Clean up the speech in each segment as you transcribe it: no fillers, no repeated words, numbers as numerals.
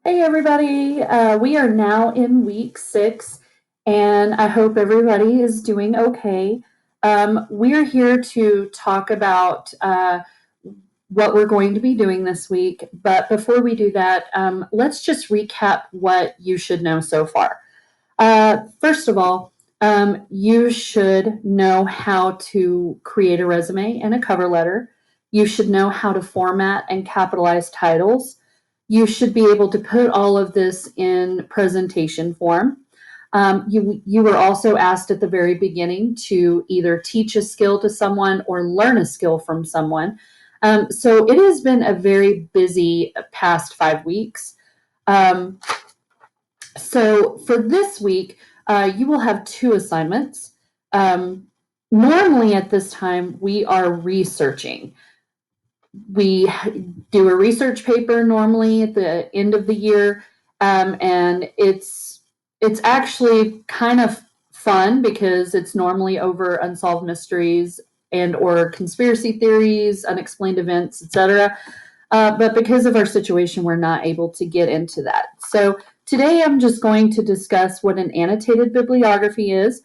Hey everybody, we are now in week 6 and I hope everybody is doing okay. We're here to talk about what we're going to be doing this week, but before we do that, let's just recap what you should know so far. First of all, you should know how to create a resume and a cover letter. You should know how to format and capitalize titles. You should be able to put all of this in presentation form. You were also asked at the very beginning to either teach a skill to someone or learn a skill from someone. So it has been a very busy past 5 weeks. Um, so for this week, you will have 2 assignments. Normally at this time, we are researching. We do a research paper normally at the end of the year, and it's actually kind of fun because it's normally over unsolved mysteries and or conspiracy theories, unexplained events, etc. But because of our situation, we're not able to get into that. So today I'm just going to discuss what an annotated bibliography is,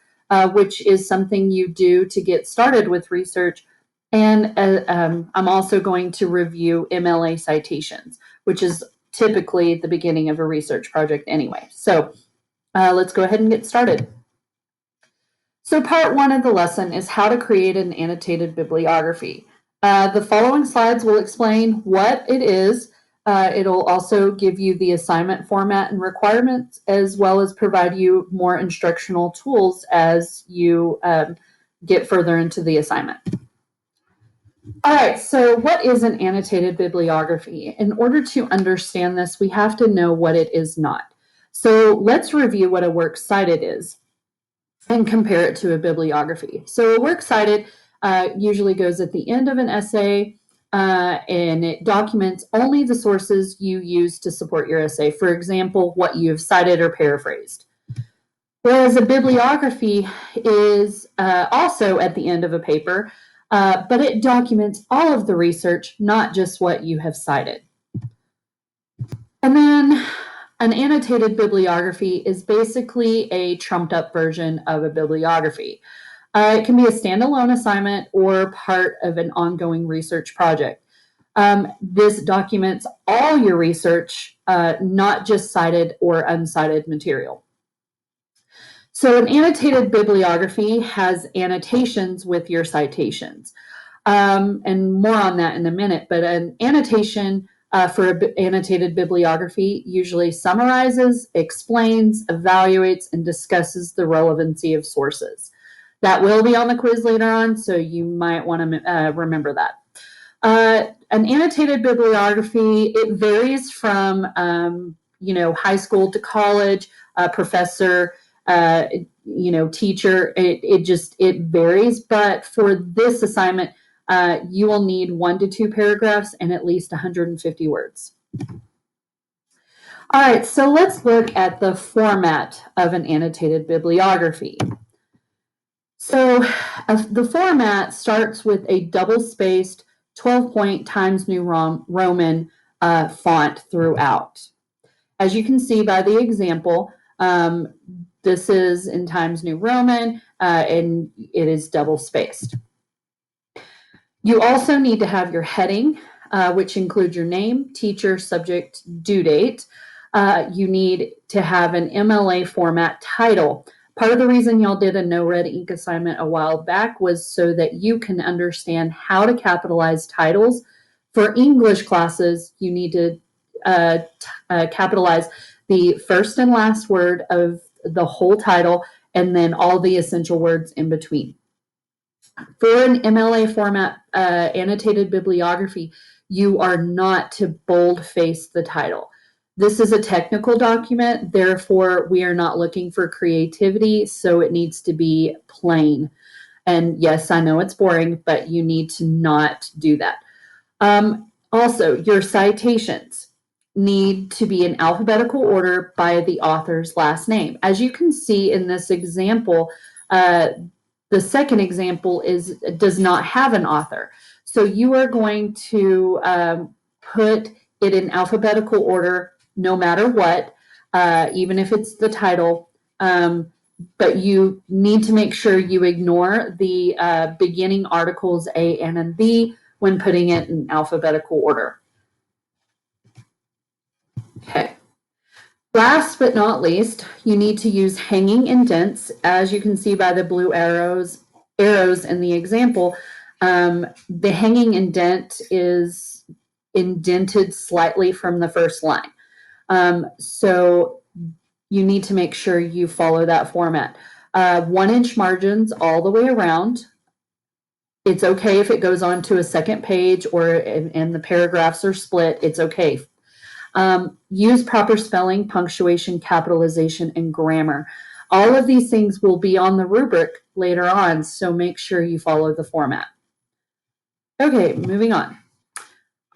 which is something you do to get started with research. And I'm also going to review MLA citations, which is typically the beginning of a research project anyway. So let's go ahead and get started. So part 1 of the lesson is how to create an annotated bibliography. The following slides will explain what it is. It'll also give you the assignment format and requirements, as well as provide you more instructional tools as you get further into the assignment. All right, so what is an annotated bibliography? In order to understand this, we have to know what it is not. So let's review what a works cited is and compare it to a bibliography. So a works cited usually goes at the end of an essay, and it documents only the sources you use to support your essay. For example, what you have cited or paraphrased. Whereas a bibliography is also at the end of a paper, but it documents all of the research, not just what you have cited. And then an annotated bibliography is basically a trumped up version of a bibliography. It can be a standalone assignment or part of an ongoing research project. This documents all your research, not just cited or uncited material. So an annotated bibliography has annotations with your citations. And more on that in a minute, but an annotation for an annotated bibliography usually summarizes, explains, evaluates, and discusses the relevancy of sources. That will be on the quiz later on, so you might want to remember that. An annotated bibliography, it varies from high school to college, professor, teacher. It varies, but for this assignment, you will need 1 to 2 paragraphs and at least 150 words. All right, so let's look at the format of an annotated bibliography. So the format starts with a double-spaced 12-point Times New Roman font throughout. As you can see by the example, this is in Times New Roman, and it is double-spaced. You also need to have your heading, which includes your name, teacher, subject, due date. You need to have an MLA format title. Part of the reason y'all did a no red ink assignment a while back was so that you can understand how to capitalize titles. For English classes, you need to capitalize the first and last word of the whole title and then all the essential words in between. For an MLA format annotated bibliography, you are not to boldface the title. This is a technical document, therefore we are not looking for creativity, so it needs to be plain. And yes, I know it's boring, but you need to not do that. Also, your citations need to be in alphabetical order by the author's last name. As you can see in this example, the second example does not have an author. So you are going to put it in alphabetical order no matter what, even if it's the title. But you need to make sure you ignore the beginning articles A, N, and B when putting it in alphabetical order. Okay. Last but not least, you need to use hanging indents. As you can see by the blue arrows in the example, the hanging indent is indented slightly from the first line. So you need to make sure you follow that format. 1-inch margins all the way around. It's okay if it goes on to a second page or and the paragraphs are split. It's okay. Use proper spelling, punctuation, capitalization, and grammar. All of these things will be on the rubric later on, so make sure you follow the format. Okay, moving on.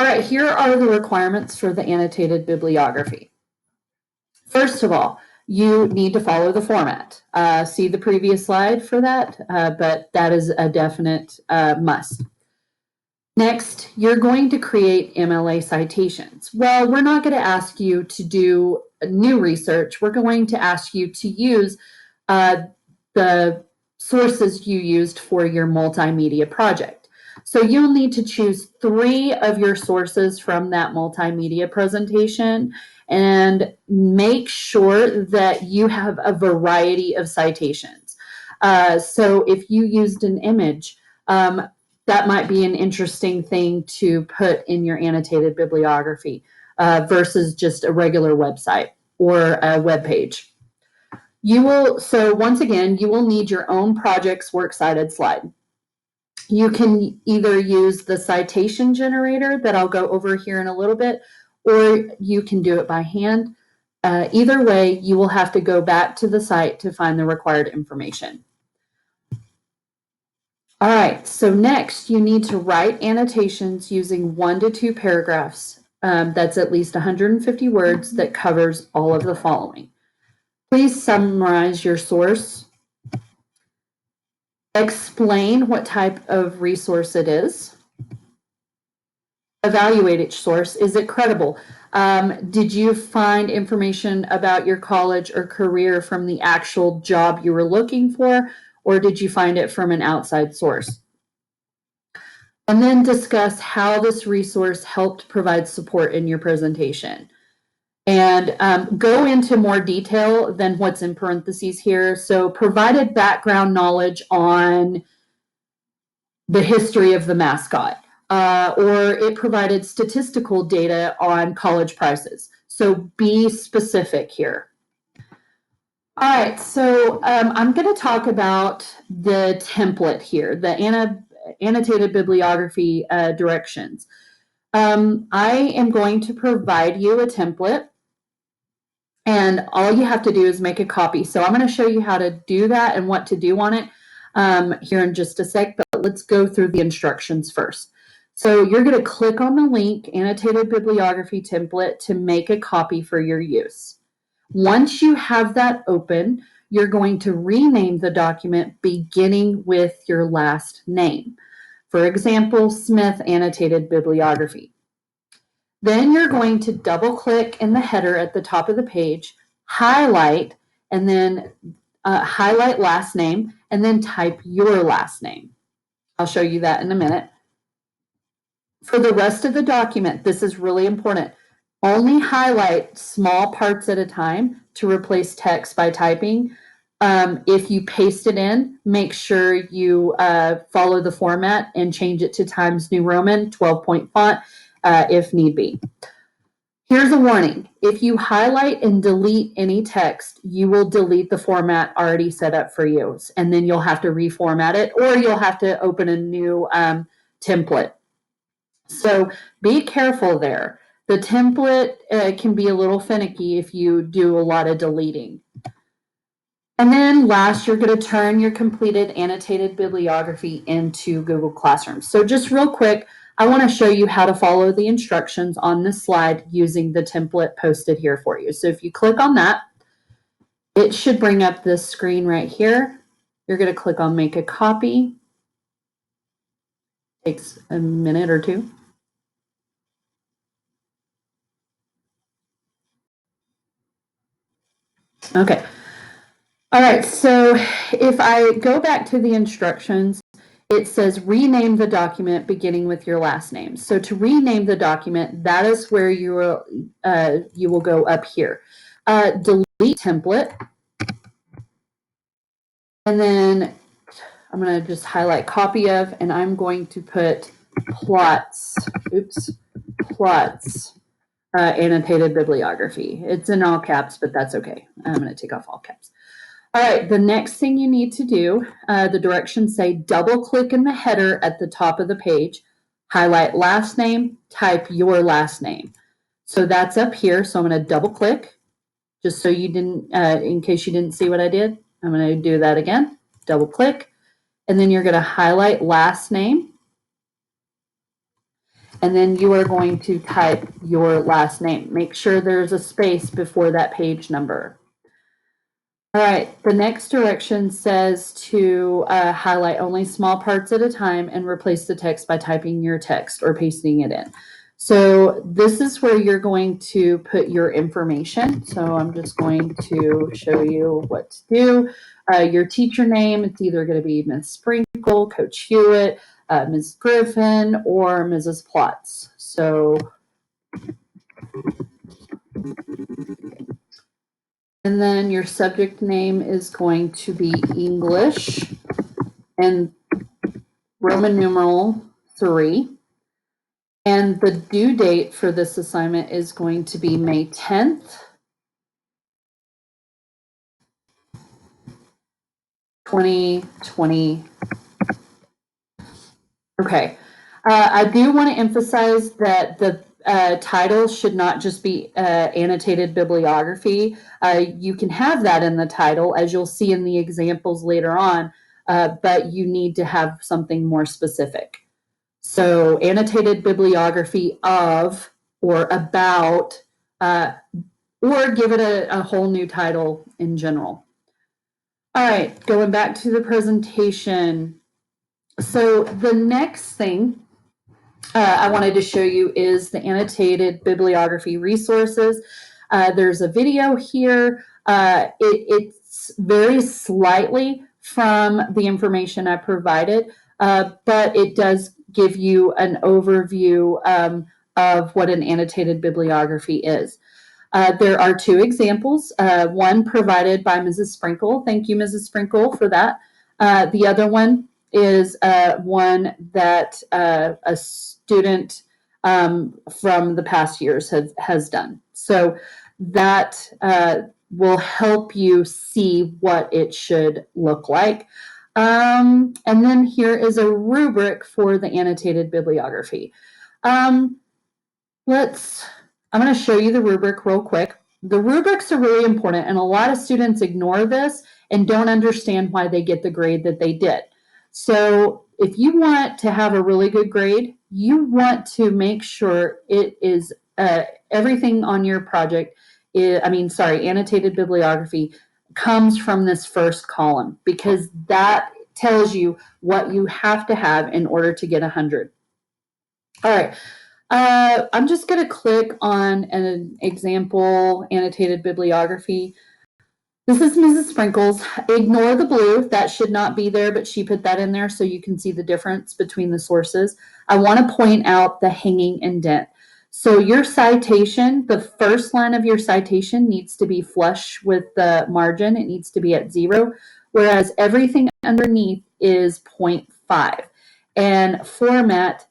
All right, here are the requirements for the annotated bibliography. First of all, you need to follow the format. See the previous slide for that, but that is a definite must. Next, you're going to create MLA citations. Well, we're not going to ask you to do new research. We're going to ask you to use the sources you used for your multimedia project. So you'll need to choose 3 of your sources from that multimedia presentation and make sure that you have a variety of citations. So if you used an image, that might be an interesting thing to put in your annotated bibliography versus just a regular website or a web page. So once again, you will need your own project's works cited slide. You can either use the citation generator that I'll go over here in a little bit, or you can do it by hand. Either way, you will have to go back to the site to find the required information. All right, so next you need to write annotations using 1 to 2 paragraphs. That's at least 150 words that covers all of the following. Please summarize your source. Explain what type of resource it is. Evaluate each source. Is it credible? Did you find information about your college or career from the actual job you were looking for, or did you find it from an outside source? And then discuss how this resource helped provide support in your presentation. And go into more detail than what's in parentheses here. So provided background knowledge on the history of the mascot, or it provided statistical data on college prices. So be specific here. All right, so I'm going to talk about the template here, the annotated bibliography directions. I am going to provide you a template, and all you have to do is make a copy. So I'm going to show you how to do that and what to do on it here in just a sec, but let's go through the instructions first. So you're going to click on the link, Annotated Bibliography Template, to make a copy for your use. Once you have that open, you're going to rename the document beginning with your last name. For example, Smith Annotated Bibliography. Then you're going to double click in the header at the top of the page, highlight, and then highlight last name, and then type your last name. I'll show you that in a minute. For the rest of the document, this is really important. Only highlight small parts at a time to replace text by typing. If you paste it in, make sure you follow the format and change it to Times New Roman, 12-point font, if need be. Here's a warning. If you highlight and delete any text, you will delete the format already set up for you, and then you'll have to reformat it, or you'll have to open a new template. So be careful there. The template can be a little finicky if you do a lot of deleting. And then last, you're going to turn your completed annotated bibliography into Google Classroom. So just real quick, I want to show you how to follow the instructions on this slide using the template posted here for you. So if you click on that, it should bring up this screen right here. You're going to click on Make a Copy. Takes a minute or two. Okay. All right, so if I go back to the instructions, it says rename the document beginning with your last name. So to rename the document, that is where you will go up here. Delete template, and then I'm going to just highlight copy of, and I'm going to put plots. Plots. Annotated bibliography. It's in all caps, but that's okay. I'm going to take off all caps. All right, the next thing you need to do, the directions say double click in the header at the top of the page, highlight last name, type your last name. So that's up here. So I'm going to double click just so you didn't, in case you didn't see what I did. I'm going to do that again, double click, and then you're going to highlight last name. And then you are going to type your last name. Make sure there's a space before that page number. All right, the next direction says to highlight only small parts at a time and replace the text by typing your text or pasting it in. So this is where you're going to put your information. So I'm just going to show you what to do. Your teacher name, it's either going to be Ms. Sprinkle, Coach Hewitt, Ms. Griffin, or Mrs. Plotz. So, and then your subject name is going to be English and Roman numeral 3. And the due date for this assignment is going to be May 10th, 2020. Okay. I do want to emphasize that the title should not just be annotated bibliography. You can have that in the title, as you'll see in the examples later on, but you need to have something more specific. So annotated bibliography of or about, or give it a whole new title in general. All right, going back to the presentation. So the next thing I wanted to show you is the annotated bibliography resources. There's a video here. It's very slightly from the information I provided, but it does give you an overview of what an annotated bibliography is. There are two examples, one provided by Mrs. Sprinkle. Thank you, Mrs. Sprinkle, for that. The other one is one that a student from the past years has done. So that will help you see what it should look like. And then here is a rubric for the annotated bibliography. I'm going to show you the rubric real quick. The rubrics are really important, and a lot of students ignore this and don't understand why they get the grade that they did. So if you want to have a really good grade, you want to make sure it is everything on your project, annotated bibliography comes from this first column, because that tells you what you have to have in order to get 100. All right. I'm just going to click on an example annotated bibliography. This is Mrs. Sprinkles. Ignore the blue. That should not be there, but she put that in there so you can see the difference between the sources. I want to point out the hanging indent. So your citation, the first line of your citation needs to be flush with the margin. It needs to be at 0, whereas everything underneath is 0.5. And format,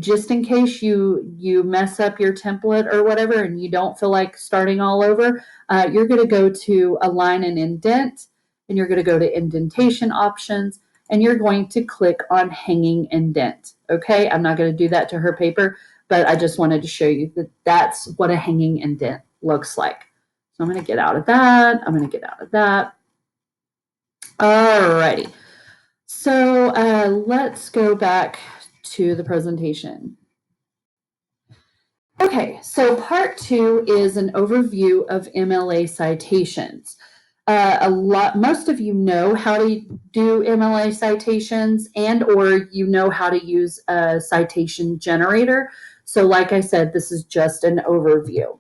just in case you mess up your template or whatever and you don't feel like starting all over, you're going to go to align and indent, and you're going to go to indentation options, and you're going to click on hanging indent. Okay, I'm not going to do that to her paper, but I just wanted to show you that that's what a hanging indent looks like. So I'm going to get out of that. I'm going to get out of that. All righty. So let's go back to the presentation. Okay, so part 2 is an overview of MLA citations. Most of you know how to do MLA citations, and or you know how to use a citation generator. So like I said, this is just an overview.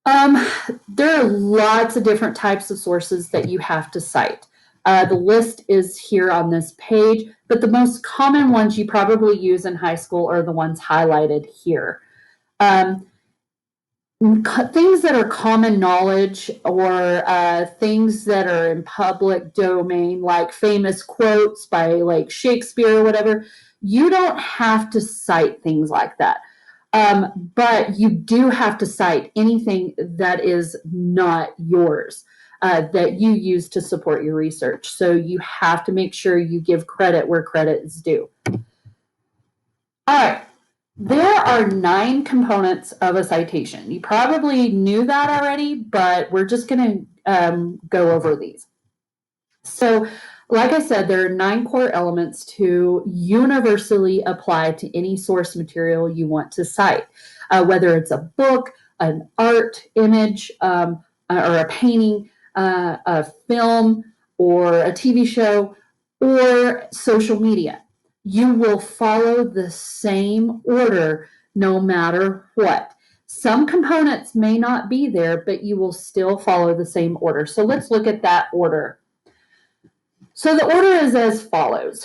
There are lots of different types of sources that you have to cite. The list is here on this page, but the most common ones you probably use in high school are the ones highlighted here. Things that are common knowledge or things that are in public domain, like famous quotes by like Shakespeare or whatever, you don't have to cite things like that. But you do have to cite anything that is not yours that you use to support your research. So you have to make sure you give credit where credit is due. All right. There are 9 components of a citation. You probably knew that already, but we're just going to go over these. So, like I said, there are 9 core elements to universally apply to any source material you want to cite, whether it's a book, an art image, or a painting, a film, or a TV show, or social media. You will follow the same order no matter what. Some components may not be there, but you will still follow the same order. So let's look at that order. So the order is as follows.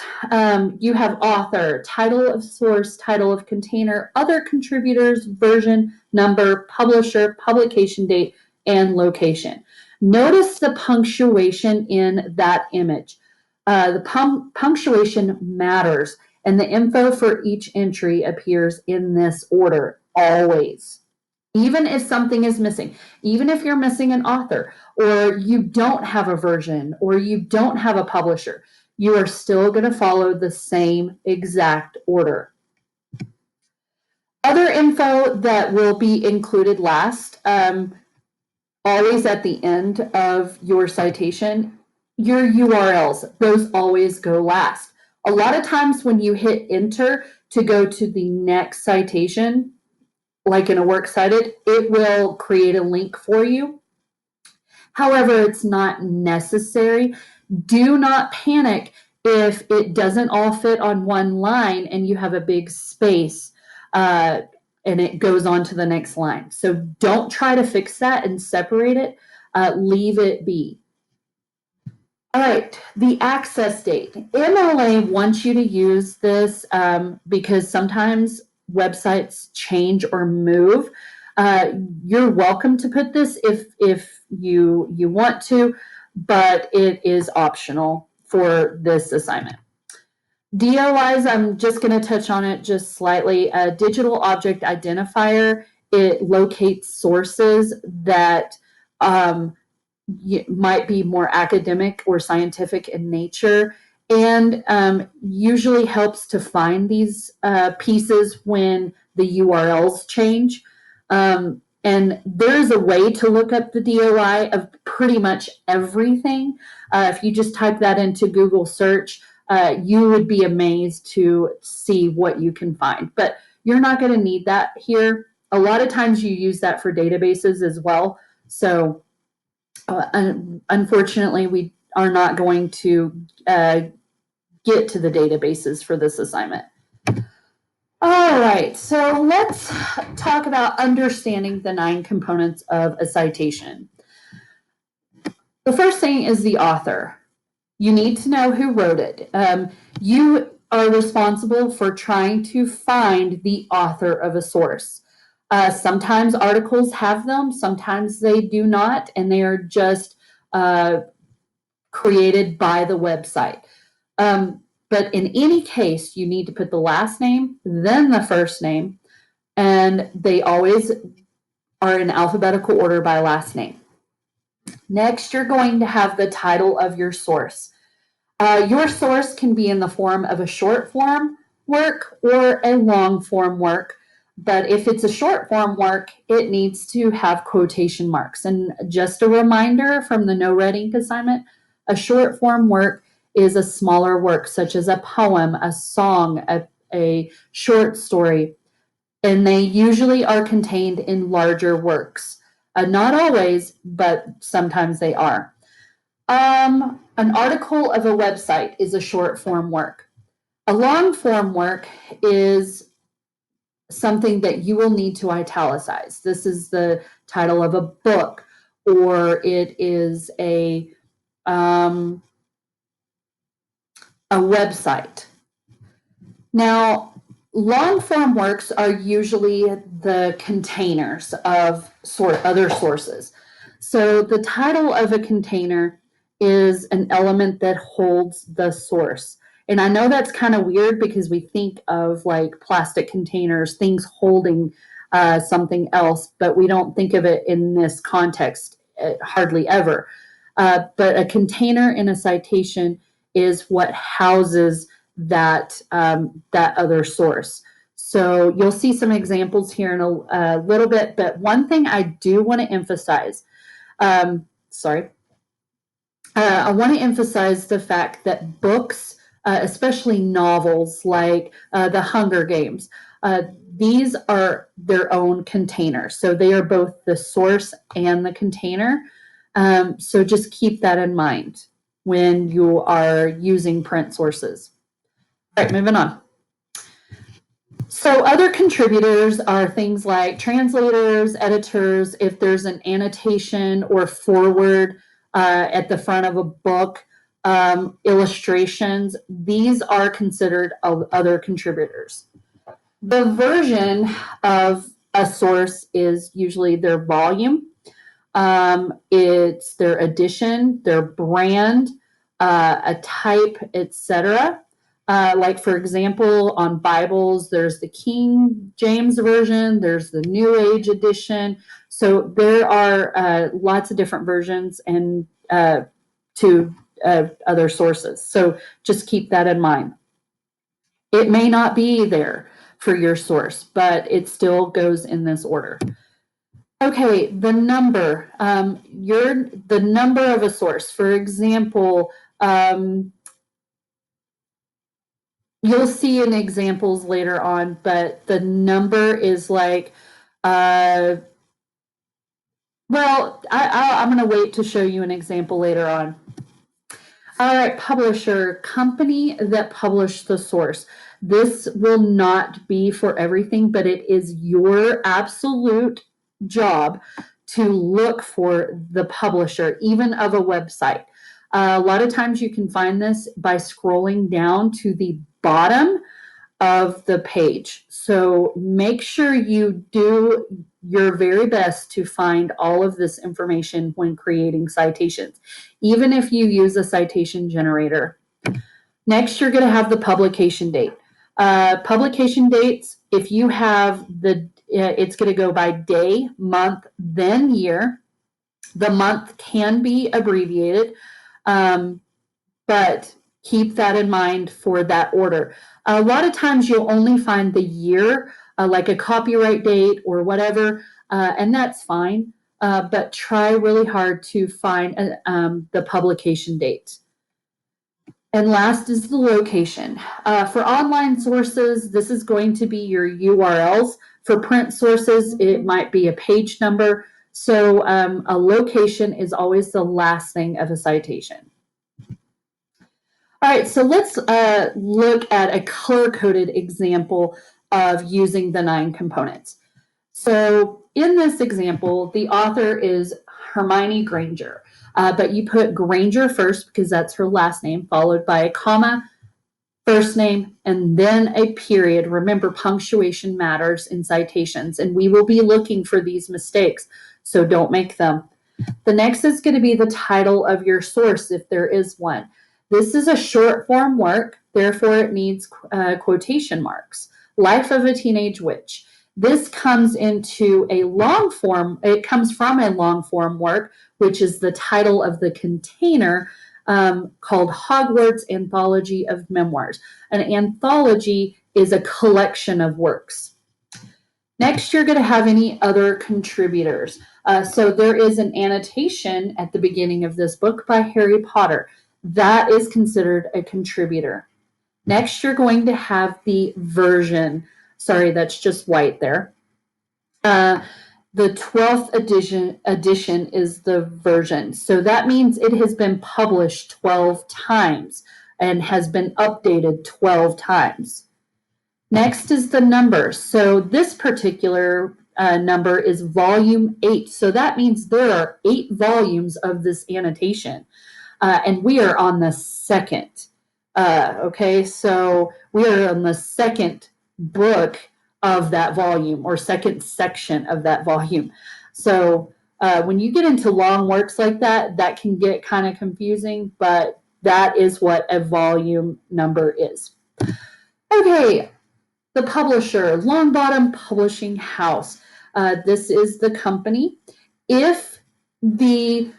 You have author, title of source, title of container, other contributors, version, number, publisher, publication date, and location. Notice the punctuation in that image. The punctuation matters, and the info for each entry appears in this order always. Even if something is missing, even if you're missing an author, or you don't have a version, or you don't have a publisher, you are still going to follow the same exact order. Other info that will be included last, always at the end of your citation, your URLs, those always go last. A lot of times when you hit enter to go to the next citation, like in a works cited, it will create a link for you. However, it's not necessary. Do not panic if it doesn't all fit on one line and you have a big space and it goes on to the next line. So don't try to fix that and separate it. Leave it be. All right, the access date. MLA wants you to use this because sometimes websites change or move. You're welcome to put this if you want to, but it is optional for this assignment. DOIs, I'm just going to touch on it just slightly. A digital object identifier, it locates sources that might be more academic or scientific in nature, and usually helps to find these pieces when the URLs change. And there's a way to look up the DOI of pretty much everything. If you just type that into Google search, you would be amazed to see what you can find. But you're not going to need that here. A lot of times you use that for databases as well. So unfortunately, we are not going to get to the databases for this assignment. All right, so let's talk about understanding the 9 components of a citation. The first thing is the author. You need to know who wrote it. You are responsible for trying to find the author of a source. Sometimes articles have them, sometimes they do not, and they are just created by the website. But in any case, you need to put the last name, then the first name, and they always are in alphabetical order by last name. Next, you're going to have the title of your source. Your source can be in the form of a short form work or a long form work, but if it's a short form work, it needs to have quotation marks. And just a reminder from the no red ink assignment, a short form work is a smaller work, such as a poem, a song, a short story, and they usually are contained in larger works. Not always, but sometimes they are. An article of a website is a short form work. A long form work is something that you will need to italicize. This is the title of a book, or it is a website. Now, long-form works are usually the containers of other sources. So the title of a container is an element that holds the source. And I know that's kind of weird because we think of like plastic containers, things holding something else, but we don't think of it in this context hardly ever. But a container in a citation is what houses that other source. So you'll see some examples here in a little bit, but one thing I do want to emphasize, I want to emphasize the fact that books, especially novels like The Hunger Games, these are their own containers. So they are both the source and the container. So just keep that in mind when you are using print sources. All right, moving on. So other contributors are things like translators, editors, if there's an annotation or foreword at the front of a book, illustrations, these are considered other contributors. The version of a source is usually their volume. It's their edition, their brand, a type, etc. Like, for example, on Bibles, there's the King James Version, there's the New Age edition. So there are lots of different versions and to other sources. So just keep that in mind. It may not be there for your source, but it still goes in this order. Okay, the number, the number of a source. For example, you'll see in examples later on, but the number is like, well, I'm going to wait to show you an example later on. All right, publisher, company that published the source. This will not be for everything, but it is your absolute job to look for the publisher, even of a website. A lot of times you can find this by scrolling down to the bottom of the page. So make sure you do your very best to find all of this information when creating citations, even if you use a citation generator. Next, you're going to have the publication date. Publication dates, if you have it's going to go by day, month, then year. The month can be abbreviated, but keep that in mind for that order. A lot of times you'll only find the year, like a copyright date or whatever, and that's fine, but try really hard to find the publication date. And last is the location. For online sources, this is going to be your URLs. For print sources, it might be a page number. So a location is always the last thing of a citation. All right, so let's look at a color-coded example of using the 9 components. So in this example, the author is Hermione Granger, but you put Granger first because that's her last name, followed by a comma, first name, and then a period. Remember, punctuation matters in citations, and we will be looking for these mistakes, so don't make them. The next is going to be the title of your source, if there is one. This is a short form work, therefore it needs quotation marks. Life of a Teenage Witch. This comes into a long form, it comes from a long form work, which is the title of the container, called Hogwarts Anthology of Memoirs. An anthology is a collection of works. Next, you're going to have any other contributors. So there is an annotation at the beginning of this book by Harry Potter. That is considered a contributor. Next, you're going to have the version. Sorry, that's just white there. The 12th edition is the version. So that means it has been published 12 times and has been updated 12 times. Next is the number. So this particular number is volume 8. So that means there are 8 volumes of this annotation. And we are on the second. Okay, so we are on the second book of that volume or second section of that volume. So when you get into long works like that, that can get kind of confusing, but that is what a volume number is. Okay, the publisher, Longbottom Publishing House. This is the company. If the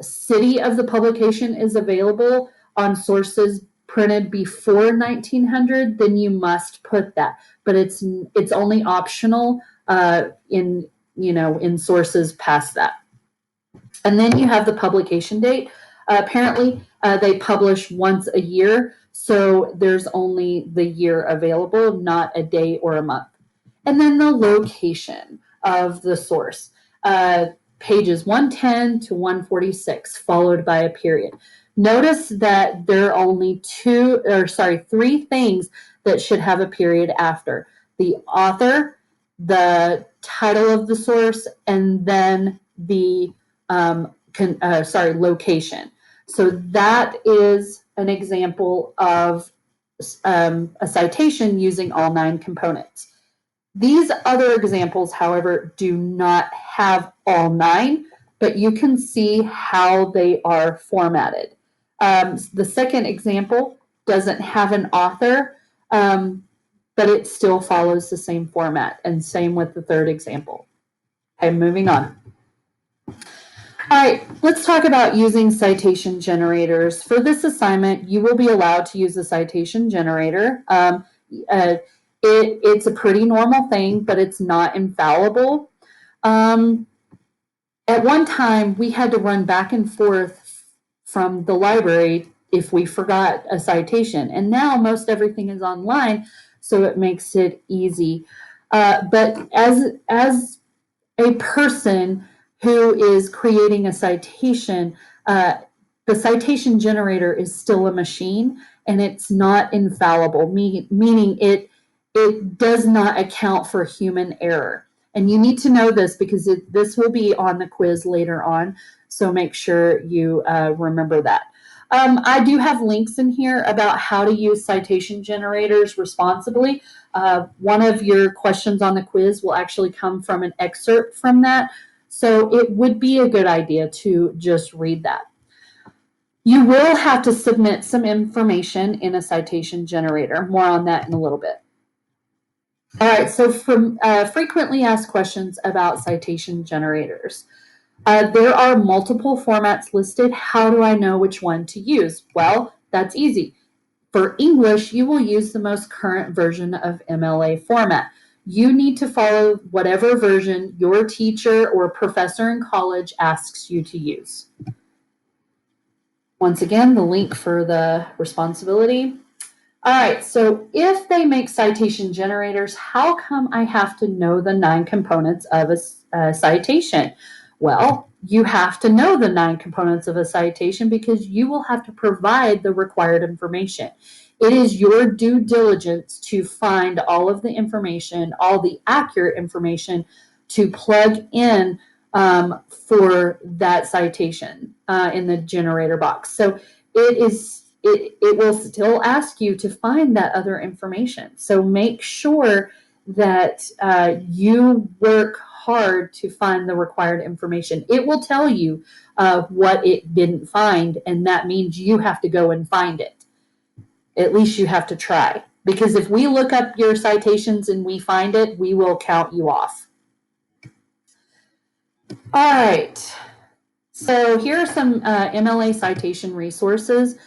city of the publication is available on sources printed before 1900, then you must put that. But it's only optional in sources past that. And then you have the publication date. Apparently, they publish once a year, so there's only the year available, not a day or a month. And then the location of the source, pages 110 to 146, followed by a period. Notice that there are only three things that should have a period after: the author, the title of the source, and then the location. So that is an example of a citation using all 9 components. These other examples, however, do not have all 9, but you can see how they are formatted. The second example doesn't have an author, but it still follows the same format, and same with the third example. Okay, moving on. All right, let's talk about using citation generators. For this assignment, you will be allowed to use a citation generator. It's a pretty normal thing, but it's not infallible. At one time, we had to run back and forth from the library if we forgot a citation, and now most everything is online, so it makes it easy. But as a person who is creating a citation, the citation generator is still a machine and it's not infallible, meaning it does not account for human error. And you need to know this because this will be on the quiz later on, so make sure you remember that. I do have links in here about how to use citation generators responsibly. One of your questions on the quiz will actually come from an excerpt from that, so it would be a good idea to just read that. You will have to submit some information in a citation generator. More on that in a little bit. All right, so from frequently asked questions about citation generators. There are multiple formats listed. How do I know which one to use? Well, that's easy. For English, you will use the most current version of MLA format. You need to follow whatever version your teacher or professor in college asks you to use. Once again, the link for the responsibility. All right, so if they make citation generators, how come I have to know the 9 components of a citation? Well, you have to know the 9 components of a citation because you will have to provide the required information. It is your due diligence to find all of the information, all the accurate information to plug in for that citation in the generator box. So it will still ask you to find that other information. So make sure that you work hard to find the required information. It will tell you what it didn't find, and that means you have to go and find it. At least you have to try. Because if we look up your citations and we find it, we will count you off. All right. So here are some MLA citation resources.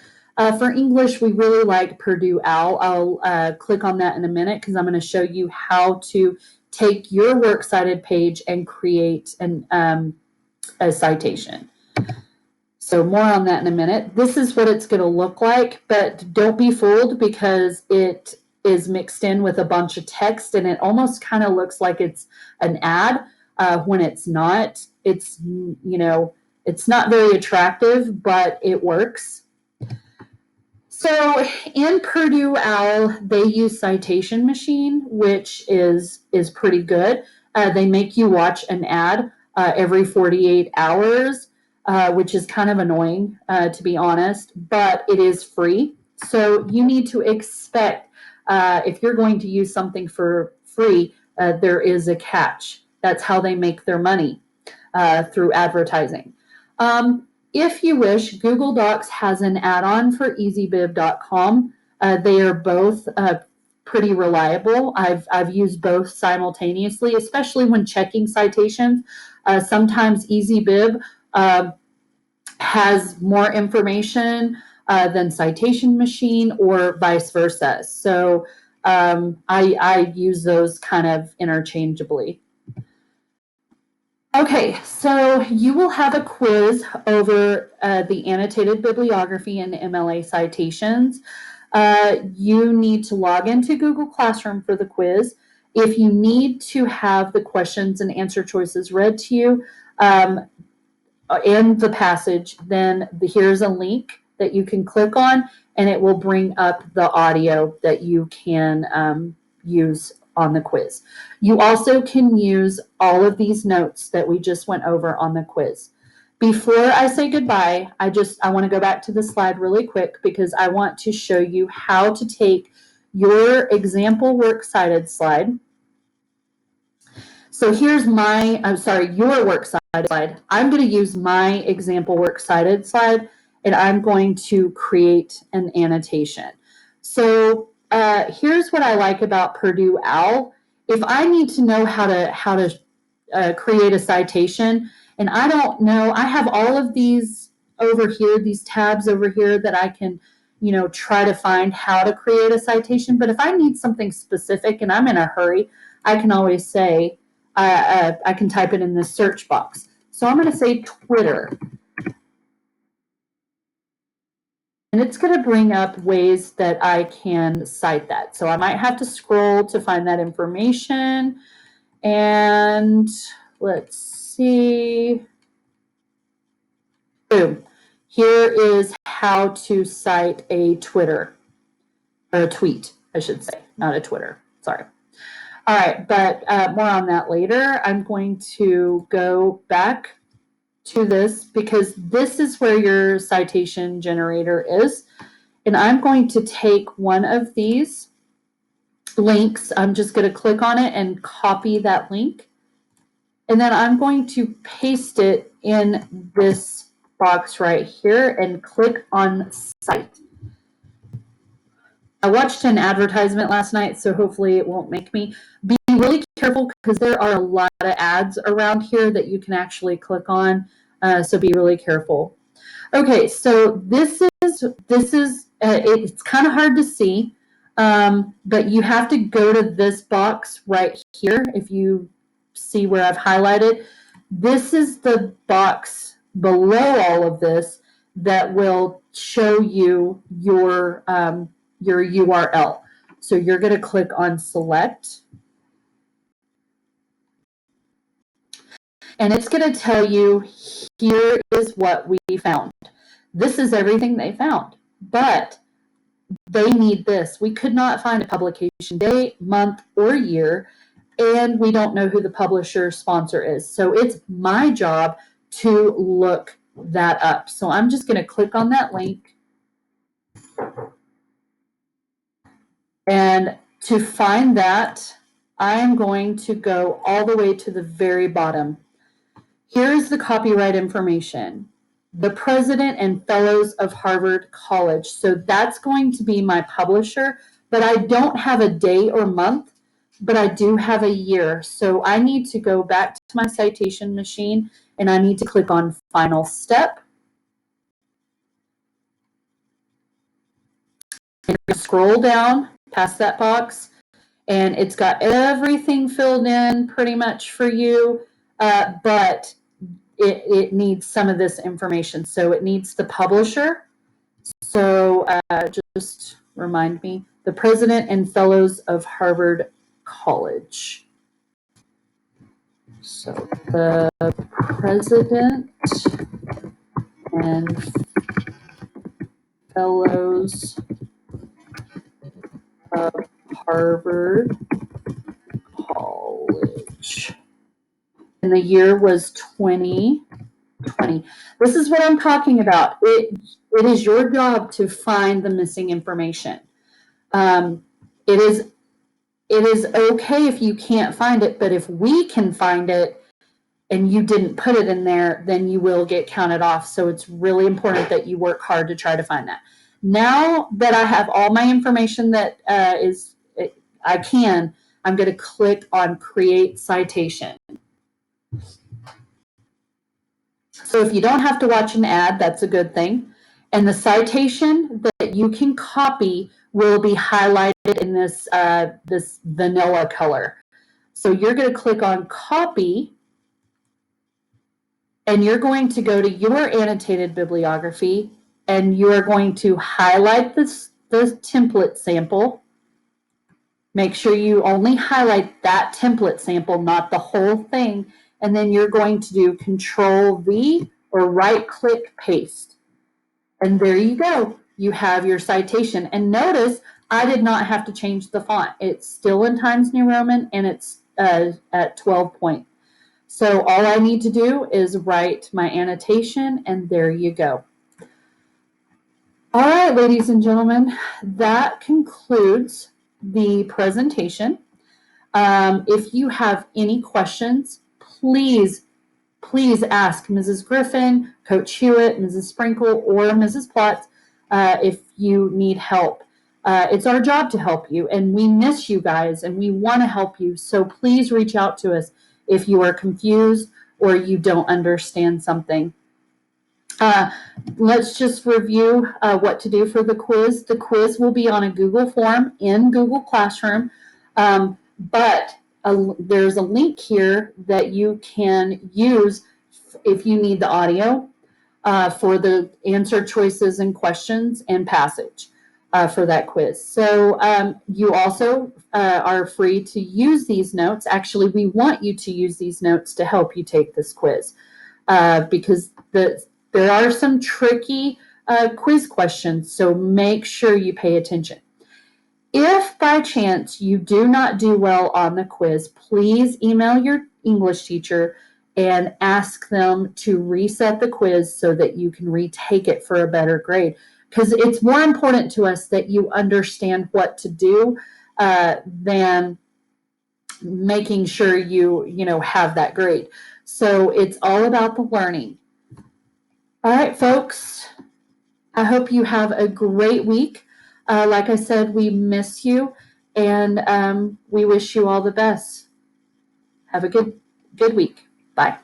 For English, we really like Purdue OWL. I'll click on that in a minute because I'm going to show you how to take your works cited page and create a citation. So more on that in a minute. This is what it's going to look like, but don't be fooled because it is mixed in with a bunch of text and it almost kind of looks like it's an ad when it's not. It's, it's not very attractive, but it works. So in Purdue OWL, they use Citation Machine, which is pretty good. They make you watch an ad every 48 hours, which is kind of annoying, to be honest, but it is free. So you need to expect, if you're going to use something for free, there is a catch. That's how they make their money, through advertising. If you wish, Google Docs has an add-on for easybib.com. They are both pretty reliable. I've used both simultaneously, especially when checking citations. Sometimes EasyBib has more information than Citation Machine, or vice versa. So I use those kind of interchangeably. Okay, so you will have a quiz over the Annotated Bibliography and MLA Citations. You need to log into Google Classroom for the quiz. If you need to have the questions and answer choices read to you and the passage, then here's a link that you can click on, and it will bring up the audio that you can use on the quiz. You also can use all of these notes that we just went over on the quiz. Before I say goodbye, I want to go back to the slide really quick because I want to show you how to take your example works cited slide. So here's your works cited slide. I'm going to use my example works cited slide, and I'm going to create an annotation. So here's what I like about Purdue OWL. If I need to know how to create a citation, and I don't know, I have all of these over here, these tabs over here that I can, try to find how to create a citation. But if I need something specific and I'm in a hurry, I can always say, I can type it in the search box. So I'm going to say Twitter. And it's going to bring up ways that I can cite that. So I might have to scroll to find that information. And let's see. Boom. Here is how to cite a Twitter, or a tweet, I should say, not a Twitter. Sorry. All right, but more on that later. I'm going to go back to this because this is where your citation generator is. And I'm going to take one of these links. I'm just going to click on it and copy that link. And then I'm going to paste it in this box right here and click on Cite. I watched an advertisement last night, so hopefully it won't make me. Be really careful because there are a lot of ads around here that you can actually click on, so be really careful. Okay, so this is it's kind of hard to see, but you have to go to this box right here. If you see where I've highlighted, this is the box below all of this that will show you your URL. So you're going to click on select, and it's going to tell you here is what we found. This is everything they found, but they need this. We could not find a publication date, month, or year, and we don't know who the publisher sponsor is. So it's my job to look that up. So I'm just going to click on that link. And to find that, I'm going to go all the way to the very bottom. Here's the copyright information. The president and fellows of Harvard College. So that's going to be my publisher, but I don't have a day or month, but I do have a year. So I need to go back to my citation machine and I need to click on Final Step. And scroll down past that box, and it's got everything filled in pretty much for you, but it needs some of this information. So it needs the publisher. So just remind me, the president and fellows of Harvard College. So the president and fellows Harvard College. And the year was 2020. This is what I'm talking about. It is your job to find the missing information. It is okay if you can't find it, but if we can find it and you didn't put it in there, then you will get counted off. So it's really important that you work hard to try to find that. Now that I have all my information that I'm going to click on Create Citation. So if you don't have to watch an ad, that's a good thing. And the citation that you can copy will be highlighted in this vanilla color. So you're going to click on Copy, and you're going to go to your annotated bibliography, and you are going to highlight the template sample. Make sure you only highlight that template sample, not the whole thing. And then you're going to do Control-V or right-click paste. And there you go. You have your citation. And notice I did not have to change the font. It's still in Times New Roman, and it's at 12 point. So all I need to do is write my annotation, and there you go. All right, ladies and gentlemen, that concludes the presentation. If you have any questions, please ask Mrs. Griffin, Coach Hewitt, Mrs. Sprinkle, or Mrs. Plotz if you need help. It's our job to help you, and we miss you guys, and we want to help you. So please reach out to us if you are confused or you don't understand something. Let's just review what to do for the quiz. The quiz will be on a Google form in Google Classroom, but there's a link here that you can use if you need the audio for the answer choices and questions and passage for that quiz. So you also are free to use these notes. Actually, we want you to use these notes to help you take this quiz because there are some tricky quiz questions, so make sure you pay attention. If by chance you do not do well on the quiz, please email your English teacher and ask them to reset the quiz so that you can retake it for a better grade. Because it's more important to us that you understand what to do than making sure you have that grade. So it's all about the learning. All right, folks, I hope you have a great week. Like I said, we miss you, and we wish you all the best. Have a good week. Bye.